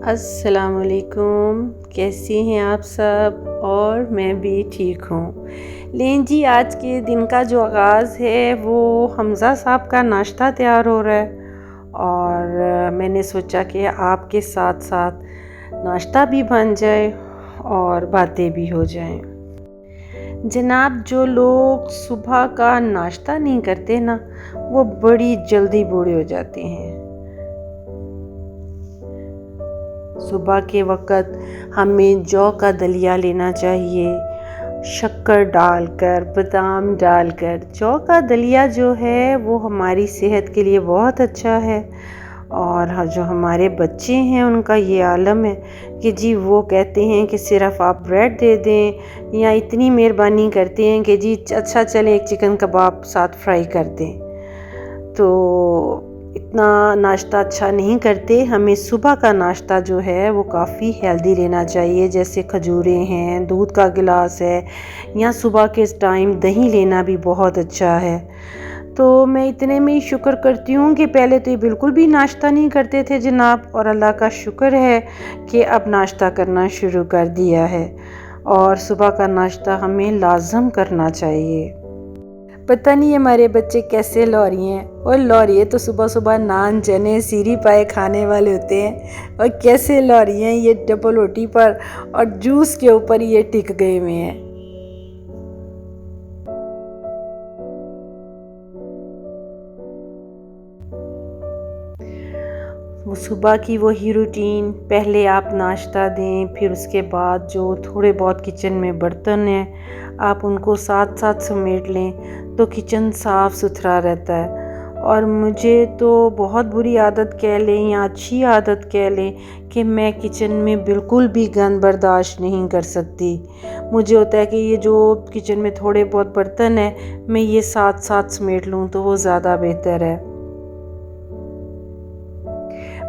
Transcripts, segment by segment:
السلام علیکم، کیسی ہیں آپ سب؟ اور میں بھی ٹھیک ہوں۔ لیں جی، آج کے دن کا جو آغاز ہے وہ حمزہ صاحب کا ناشتہ تیار ہو رہا ہے، اور میں نے سوچا کہ آپ کے ساتھ ساتھ ناشتہ بھی بن جائے اور باتیں بھی ہو جائیں۔ جناب، جو لوگ صبح کا ناشتہ نہیں کرتے نا، وہ بڑی جلدی بوڑھے ہو جاتے ہیں۔ صبح کے وقت ہمیں جو کا دلیا لینا چاہیے، شکر ڈال کر، بادام ڈال کر۔ جو کا دلیا جو ہے وہ ہماری صحت کے لیے بہت اچھا ہے، اور جو ہمارے بچے ہیں ان کا یہ عالم ہے کہ جی وہ کہتے ہیں کہ صرف آپ بریڈ دے دیں، یا اتنی مہربانی کرتے ہیں کہ جی اچھا چلے ایک چکن کباب ساتھ فرائی کر دیں۔ تو اتنا ناشتہ اچھا نہیں کرتے۔ ہمیں صبح کا ناشتہ جو ہے وہ کافی ہیلدی لینا چاہیے، جیسے کھجوریں ہیں، دودھ کا گلاس ہے، یا صبح کے ٹائم دہی لینا بھی بہت اچھا ہے۔ تو میں اتنے میں ہی شکر کرتی ہوں کہ پہلے تو یہ بالکل بھی ناشتہ نہیں کرتے تھے جناب، اور اللہ کا شکر ہے کہ اب ناشتہ کرنا شروع کر دیا ہے، اور صبح کا ناشتہ ہمیں لازم کرنا چاہیے۔ پتہ نہیں ہمارے بچے کیسے لوری ہیں، اور لوریے تو صبح صبح نان چنے سیری پائے کھانے والے ہوتے ہیں، اور کیسے لوری ہیں یہ ڈبل روٹی پر اور جوس کے اوپر یہ ٹک گئے ہوئے ہیں۔ وہ صبح کی وہی روٹین، پہلے آپ ناشتہ دیں، پھر اس کے بعد جو تھوڑے بہت کچن میں برتن ہیں آپ ان کو ساتھ ساتھ سمیٹ لیں تو کچن صاف ستھرا رہتا ہے۔ اور مجھے تو بہت بری عادت کہہ لیں یا اچھی عادت کہہ لیں کہ میں کچن میں بالکل بھی گند برداشت نہیں کر سکتی۔ مجھے ہوتا ہے کہ یہ جو کچن میں تھوڑے بہت برتن ہیں میں یہ ساتھ ساتھ سمیٹ لوں تو وہ زیادہ بہتر ہے۔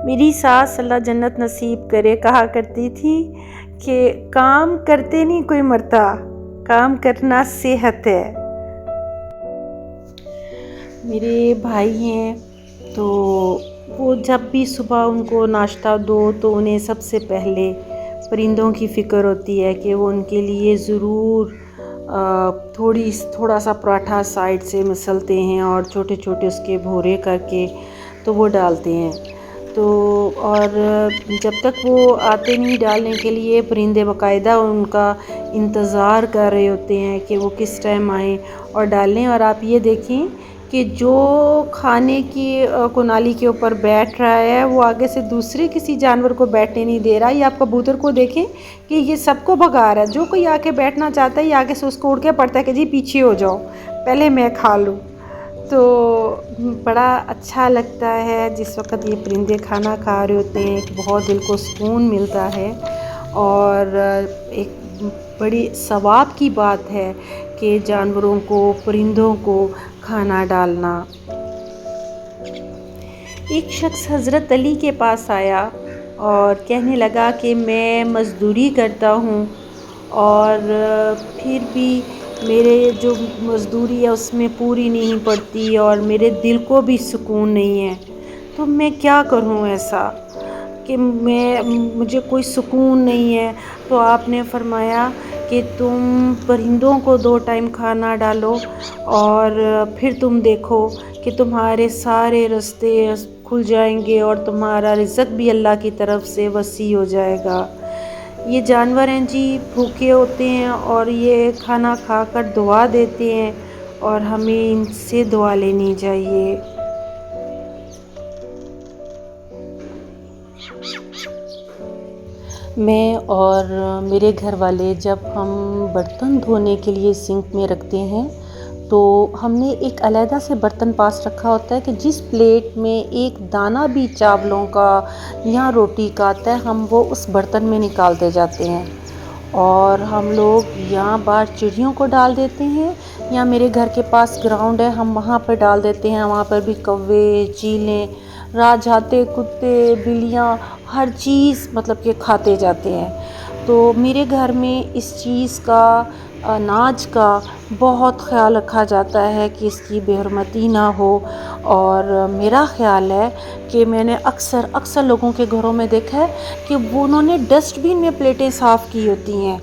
میری ساس اللہ جنت نصیب کرے کہا کرتی تھی کہ کام کرتے نہیں کوئی مرتا، کام کرنا صحت ہے۔ میرے بھائی ہیں تو وہ جب بھی صبح ان کو ناشتہ دو تو انہیں سب سے پہلے پرندوں کی فکر ہوتی ہے کہ وہ ان کے لیے ضرور تھوڑا سا پراٹھا سائڈ سے مسلتے ہیں اور چھوٹے چھوٹے اس کے بھورے کر کے تو وہ ڈالتے ہیں۔ تو اور جب تک وہ آتے نہیں ڈالنے کے لیے، پرندے باقاعدہ ان کا انتظار کر رہے ہوتے ہیں کہ وہ کس ٹائم آئیں اور ڈالیں۔ اور آپ یہ دیکھیں کہ جو کھانے کی کنالی کے اوپر بیٹھ رہا ہے وہ آگے سے دوسرے کسی جانور کو بیٹھنے نہیں دے رہا۔ یا آپ کبوتر کو دیکھیں کہ یہ سب کو بھگا رہا ہے، جو کوئی آ کے بیٹھنا چاہتا ہے یہ آگے سے اس کو اڑ کے پڑتا ہے کہ جی پیچھے ہو جاؤ، پہلے میں کھا لوں۔ تو بڑا اچھا لگتا ہے جس وقت یہ پرندے کھانا کھا رہے ہوتے ہیں، ایک بہت دل کو سکون ملتا ہے، اور ایک بڑی ثواب کی بات ہے کہ جانوروں کو، پرندوں کو کھانا ڈالنا۔ ایک شخص حضرت علی کے پاس آیا اور کہنے لگا کہ میں مزدوری کرتا ہوں، اور پھر بھی میرے جو مزدوری ہے اس میں پوری نہیں پڑتی، اور میرے دل کو بھی سکون نہیں ہے، تو میں کیا کروں ایسا کہ مجھے کوئی سکون نہیں ہے۔ تو آپ نے فرمایا کہ تم پرندوں کو 2 ٹائم کھانا ڈالو، اور پھر تم دیکھو کہ تمہارے سارے راستے کھل جائیں گے اور تمہارا رزق بھی اللہ کی طرف سے وسیع ہو جائے گا۔ یہ جانور ہیں جی، بھوکے ہوتے ہیں اور یہ کھانا کھا کر دعا دیتے ہیں، اور ہمیں ان سے دعا لینی چاہیے۔ میں اور میرے گھر والے جب ہم برتن دھونے کے لیے سنک میں رکھتے ہیں تو ہم نے ایک علیحدہ سے برتن پاس رکھا ہوتا ہے کہ جس پلیٹ میں ایک دانہ بھی چاولوں کا یا روٹی کا آتا ہے ہم وہ اس برتن میں نکالتے جاتے ہیں، اور ہم لوگ یا باہر چڑیوں کو ڈال دیتے ہیں، یا میرے گھر کے پاس گراؤنڈ ہے ہم وہاں پر ڈال دیتے ہیں۔ وہاں پر بھی کوے، چیلیں، راجہاتے، کتے، بلیاں، ہر چیز مطلب کہ کھاتے جاتے ہیں۔ تو میرے گھر میں اس چیز کا اناج کا بہت خیال رکھا جاتا ہے کہ اس کی بے حرمتی نہ ہو، اور میرا خیال ہے کہ میں نے اکثر لوگوں کے گھروں میں دیکھا ہے کہ وہ انہوں نے ڈسٹ بین میں پلیٹیں صاف کی ہوتی ہیں،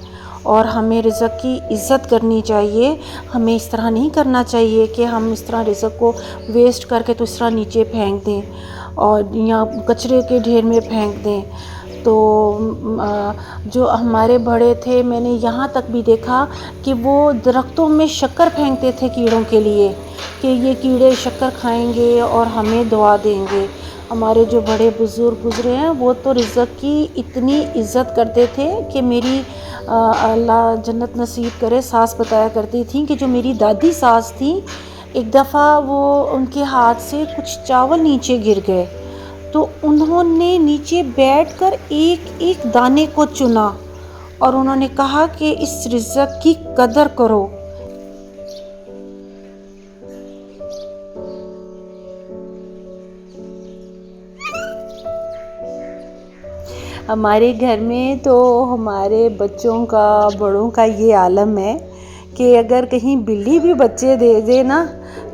اور ہمیں رزق کی عزت کرنی چاہیے۔ ہمیں اس طرح نہیں کرنا چاہیے کہ ہم اس طرح رزق کو ویسٹ کر کے تو اس طرح نیچے پھینک دیں اور یا کچرے کے ڈھیر میں پھینک دیں۔ تو جو ہمارے بڑے تھے، میں نے یہاں تک بھی دیکھا کہ وہ درختوں میں شکر پھینکتے تھے کیڑوں کے لیے، کہ یہ کیڑے شکر کھائیں گے اور ہمیں دعا دیں گے۔ ہمارے جو بڑے بزرگ گزرے ہیں وہ تو رزق کی اتنی عزت کرتے تھے کہ میری اللہ جنت نصیب کرے ساس بتایا کرتی تھیں کہ جو میری دادی ساس تھیں، ایک دفعہ وہ ان کے ہاتھ سے کچھ چاول نیچے گر گئے، تو انہوں نے نیچے بیٹھ کر ایک ایک دانے کو چنا اور انہوں نے کہا کہ اس رزق کی قدر کرو۔ ہمارے گھر میں تو ہمارے بچوں کا، بڑوں کا یہ عالم ہے کہ اگر کہیں بلی بھی بچے دے دے نا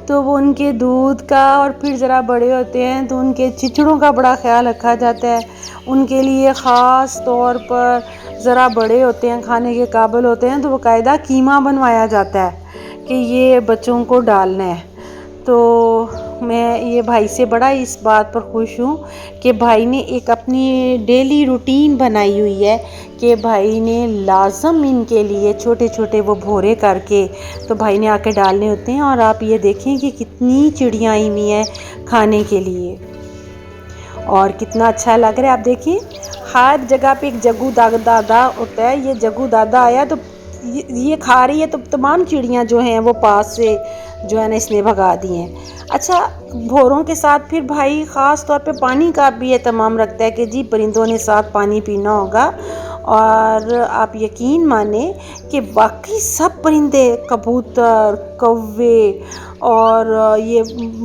تو وہ ان کے دودھ کا، اور پھر ذرا بڑے ہوتے ہیں تو ان کے چچڑوں کا بڑا خیال رکھا جاتا ہے۔ ان کے لیے خاص طور پر ذرا بڑے ہوتے ہیں، کھانے کے قابل ہوتے ہیں، تو باقاعدہ قیمہ بنوایا جاتا ہے کہ یہ بچوں کو ڈالنا ہے۔ تو میں یہ بھائی سے بڑا اس بات پر خوش ہوں کہ بھائی نے ایک اپنی ڈیلی روٹین بنائی ہوئی ہے کہ بھائی نے لازم ان کے لیے چھوٹے چھوٹے وہ بھورے کر کے تو بھائی نے آ کے ڈالنے ہوتے ہیں۔ اور آپ یہ دیکھیں کہ کتنی چڑیاں آئی ہوئی ہیں کھانے کے لیے، اور کتنا اچھا لگ رہا ہے۔ آپ دیکھیں ہر جگہ پہ ایک جگو دادا ہوتا ہے، یہ جگو دادا آیا تو یہ کھا رہی ہے، تو تمام چڑیاں جو ہیں وہ پاس سے جو ہے نا اس نے بھگا دی ہیں۔ اچھا، بھوروں کے ساتھ پھر بھائی خاص طور پہ پانی کا بھی اہتمام رکھتا ہے کہ جی پرندوں نے ساتھ پانی پینا ہوگا۔ اور آپ یقین مانیں کہ باقی سب پرندے، کبوتر، کوے اور یہ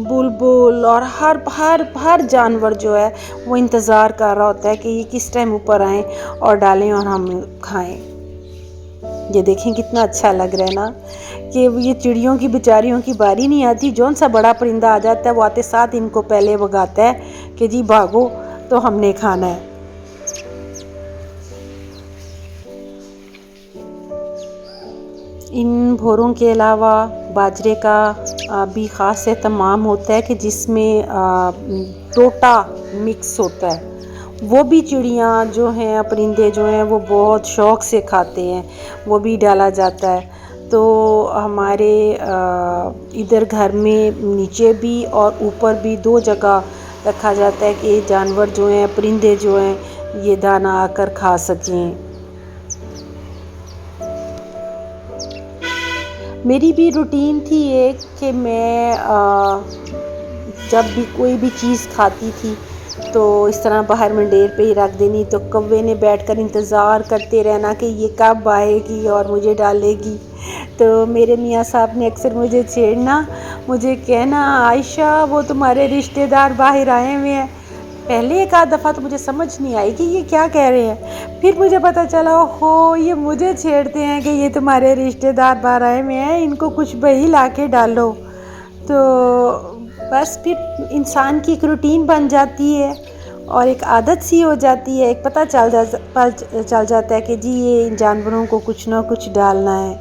بلبل اور ہر جانور جو ہے وہ انتظار کر رہا ہوتا ہے کہ یہ کس ٹائم اوپر آئیں اور ڈالیں اور ہم کھائیں۔ یہ دیکھیں کتنا اچھا لگ رہا ہے نا کہ یہ چڑیوں کی بیچاریوں کی باری نہیں آتی، جون سا بڑا پرندہ آ جاتا ہے وہ آتے ساتھ ان کو پہلے بھگاتا ہے کہ جی بھاگو تو ہم نے کھانا ہے۔ ان بھوروں کے علاوہ باجرے کا بھی خاص اہتمام ہوتا ہے کہ جس میں ٹوٹا مکس ہوتا ہے، وہ بھی چڑیاں جو ہیں، پرندے جو ہیں وہ بہت شوق سے کھاتے ہیں، وہ بھی ڈالا جاتا ہے۔ تو ہمارے ادھر گھر میں نیچے بھی اور اوپر بھی دو جگہ رکھا جاتا ہے کہ یہ جانور جو ہیں، پرندے جو ہیں، یہ دانہ آ کر کھا سکیں۔ میری بھی روٹین تھی ایک کہ میں جب بھی کوئی بھی چیز کھاتی تھی تو اس طرح باہر منڈیر پہ ہی رکھ دینی، تو کوے نے بیٹھ کر انتظار کرتے رہنا کہ یہ کب آئے گی اور مجھے ڈالے گی۔ تو میرے میاں صاحب نے اکثر مجھے چھیڑنا، مجھے کہنا عائشہ وہ تمہارے رشتہ دار باہر آئے ہوئے ہیں۔ پہلے ایک آدھ دفعہ تو مجھے سمجھ نہیں آئی کہ یہ کیا کہہ رہے ہیں، پھر مجھے پتہ چلا اوہو یہ مجھے چھیڑتے ہیں کہ یہ تمہارے رشتہ دار باہر آئے ہوئے ہیں، ان کو کچھ وہی لا کے ڈالو۔ تو بس پھر انسان کی ایک روٹین بن جاتی ہے اور ایک عادت سی ہو جاتی ہے، ایک پتہ چل جاتا ہے کہ جی یہ جانوروں کو کچھ نہ کچھ ڈالنا ہے۔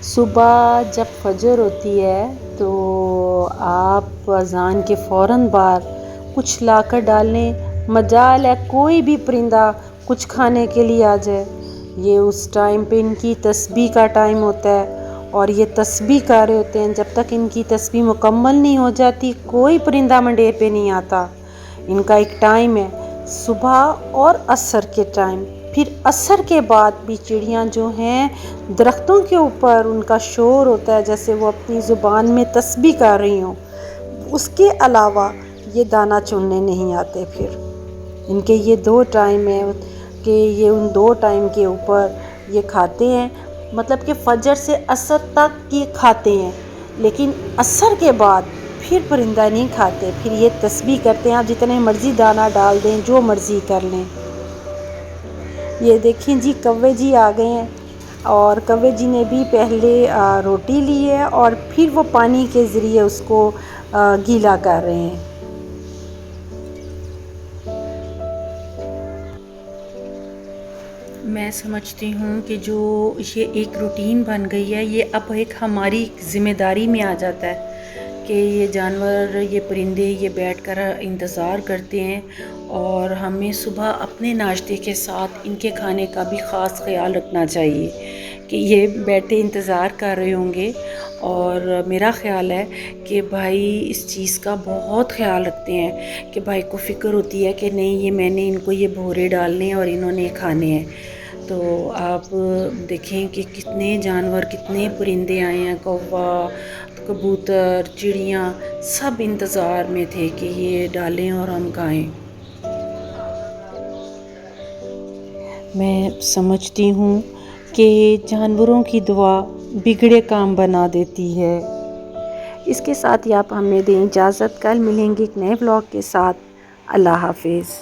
صبح جب فجر ہوتی ہے تو آپ اذان کے فوراً بعد کچھ لا کر ڈالیں، مجال ہے کوئی بھی پرندہ کچھ کھانے کے لیے آ جائے۔ یہ اس ٹائم پہ ان کی تسبیح کا ٹائم ہوتا ہے اور یہ تسبیح کر رہے ہوتے ہیں، جب تک ان کی تسبیح مکمل نہیں ہو جاتی کوئی پرندہ منڈیر پہ نہیں آتا۔ ان کا ایک ٹائم ہے صبح اور عصر کے ٹائم، پھر عصر کے بعد بھی چڑیاں جو ہیں درختوں کے اوپر ان کا شور ہوتا ہے جیسے وہ اپنی زبان میں تسبیح کر رہی ہوں۔ اس کے علاوہ یہ دانہ چننے نہیں آتے۔ پھر ان کے یہ دو ٹائم ہیں کہ یہ ان دو ٹائم کے اوپر یہ کھاتے ہیں، مطلب کہ فجر سے عصر تک یہ کھاتے ہیں، لیکن عصر کے بعد پھر پرندہ نہیں کھاتے، پھر یہ تسبیح کرتے ہیں۔ آپ جتنے مرضی دانہ ڈال دیں، جو مرضی کر لیں۔ یہ دیکھیں جی کوے جی آ گئے ہیں، اور کوے جی نے بھی پہلے روٹی لی ہے اور پھر وہ پانی کے ذریعے اس کو گیلا کر رہے ہیں۔ میں سمجھتی ہوں کہ جو یہ ایک روٹین بن گئی ہے، یہ اب ایک ہماری ذمہ داری میں آ جاتا ہے کہ یہ جانور، یہ پرندے یہ بیٹھ کر انتظار کرتے ہیں، اور ہمیں صبح اپنے ناشتے کے ساتھ ان کے کھانے کا بھی خاص خیال رکھنا چاہیے کہ یہ بیٹھے انتظار کر رہے ہوں گے۔ اور میرا خیال ہے کہ بھائی اس چیز کا بہت خیال رکھتے ہیں کہ بھائی کو فکر ہوتی ہے کہ نہیں یہ میں نے ان کو یہ بھورے ڈالنے اور انہوں نے کھانے ہیں۔ تو آپ دیکھیں کہ کتنے جانور، کتنے پرندے آئے ہیں، کووا، کبوتر، چڑیاں، سب انتظار میں تھے کہ یہ ڈالیں اور ہم کھائیں۔ میں سمجھتی ہوں کہ جانوروں کی دعا بگڑے کام بنا دیتی ہے۔ اس کے ساتھ ہی آپ ہمیں دیں اجازت، کل ملیں گے ایک نئے ولاگ کے ساتھ۔ اللہ حافظ۔